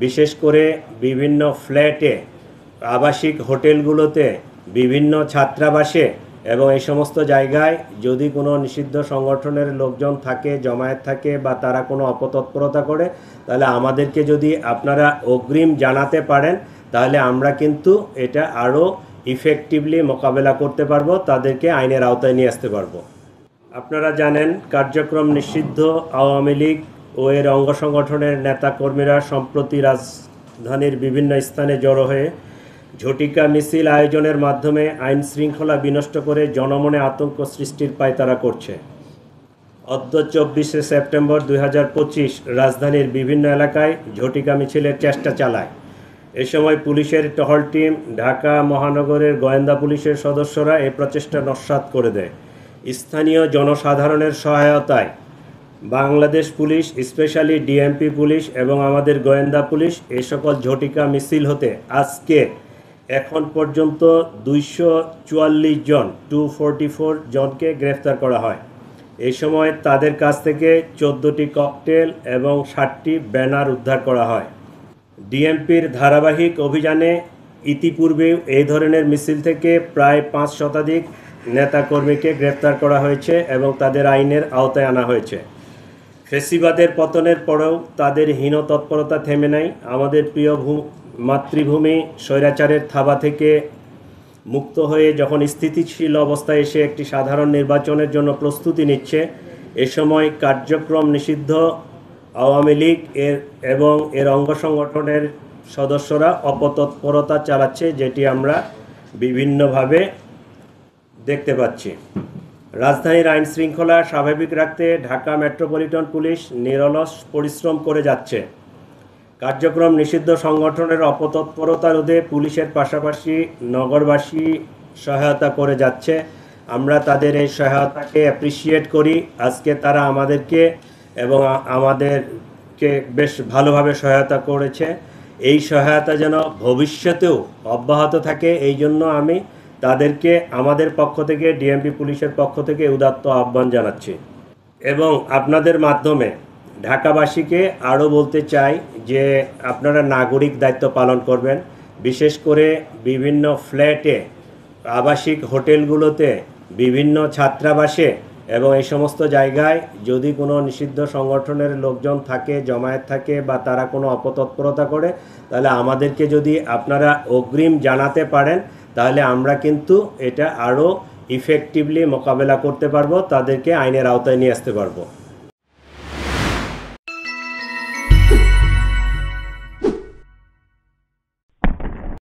বিশেষ করে বিভিন্ন ফ্ল্যাটে, আবাসিক হোটেলগুলোতে, বিভিন্ন ছাত্রাবাসে এবং এই সমস্ত জায়গায় যদি কোনো নিষিদ্ধ সংগঠনের লোকজন থাকে, জমায়েত থাকে বা তারা কোনো অপতৎপরতা করে, তাহলে আমাদেরকে যদি আপনারা অগ্রিম জানাতে পারেন, তাহলে আমরা কিন্তু এটা আরও ইফেক্টিভলি মোকাবেলা করতে পারবো, তাদেরকে আইনের আওতায় নিয়ে আসতে পারবো। আপনারা জানেন, কার্যক্রম নিষিদ্ধ আওয়ামী লীগ ও এর অঙ্গ সংগঠনের নেতাকর্মীরা সম্প্রতি রাজধানীর বিভিন্ন স্থানে জড়ো হয়ে ঝটিকা মিছিল আয়োজনের মাধ্যমে আইন শৃঙ্খলা বিনষ্ট করে জনমনে আতঙ্ক সৃষ্টির পায়তারা করছে। অদ্য 24শে সেপ্টেম্বর 2025 রাজধানীর বিভিন্ন এলাকায় ঝটিকা মিছিলের চেষ্টা চালায়। এ সময় পুলিশের টহল টিম, ঢাকা মহানগরের গোয়েন্দা পুলিশের সদস্যরা এই প্রচেষ্টা নস্যাৎ করে দেয়। স্থানীয় জনসাধারণের সহায়তায় Bangladesh police, specially DMP police এবং আমাদের গোয়েন্দা পুলিশ এই সকল ঝটিকা মিছিল হতে আজকে এখন পর্যন্ত 244 জন 244 জনকে গ্রেফতার করা হয়। এই সময় তাদের কাছ থেকে 14টি ককটেল এবং 60টি ব্যানার উদ্ধার করা হয়। ডিএমপির ধারাবাহিক অভিযানে ইতিপূর্বেও এই ধরনের মিছিল থেকে প্রায় 5 শতাধিক নেতাকর্মীকে গ্রেফতার করা হয়েছে এবং তাদের আইনের আওতায় আনা হয়েছে। ফেসিবাদের পতনের পরেও তাদের হীন তৎপরতা থেমে নাই। আমাদের প্রিয় মাতৃভূমি স্বৈরাচারের থাবা থেকে মুক্ত হয়ে যখন স্থিতিশীল অবস্থায় এসে একটি সাধারণ নির্বাচনের জন্য প্রস্তুতি নিচ্ছে, এ সময় কার্যক্রম নিষিদ্ধ আওয়ামী লীগ এবং এর অঙ্গ সংগঠনের সদস্যরা অপতৎপরতা চালাচ্ছে, যেটি আমরা বিভিন্নভাবে দেখতে পাচ্ছি। রাজধানীর আইন শৃঙ্খলা স্বাভাবিক রাখতে ঢাকা মেট্রোপলিটন পুলিশ নিরলস পরিশ্রম করে যাচ্ছে। কার্যক্রম নিষিদ্ধ সংগঠনের অপতৎপরতা রোধে পুলিশের পাশাপাশি নগরবাসী সহায়তা করে যাচ্ছে। আমরা তাদের এই সহায়তাকে অ্যাপ্রিসিয়েট করি। আজকে তারা আমাদেরকে এবং আমাদেরকে বেশ ভালোভাবে সহায়তা করেছে। এই সহায়তা যেন ভবিষ্যতেও অব্যাহত থাকে, এই জন্য আমি তাদেরকে আমাদের পক্ষ থেকে, ডিএমপি পুলিশের পক্ষ থেকে উদাত্ত আহ্বান জানাচ্ছি। এবং আপনাদের মাধ্যমে ঢাকাবাসীকে আরও বলতে চাই যে আপনারা নাগরিক দায়িত্ব পালন করবেন। বিশেষ করে বিভিন্ন ফ্ল্যাটে, আবাসিক হোটেলগুলোতে, বিভিন্ন ছাত্রাবাসে এবং এই সমস্ত জায়গায় যদি কোনো নিষিদ্ধ সংগঠনের লোকজন থাকে, জমায়েত থাকে বা তারা কোনো অপতৎপরতা করে, তাহলে আমাদেরকে যদি আপনারা অগ্রিম জানাতে পারেন, তাহলে আমরা কিন্তু এটা আরও ইফেক্টিভলি মোকাবেলা করতে পারবো, তাদেরকে আইনের আওতায় নিয়ে আসতে পারবো।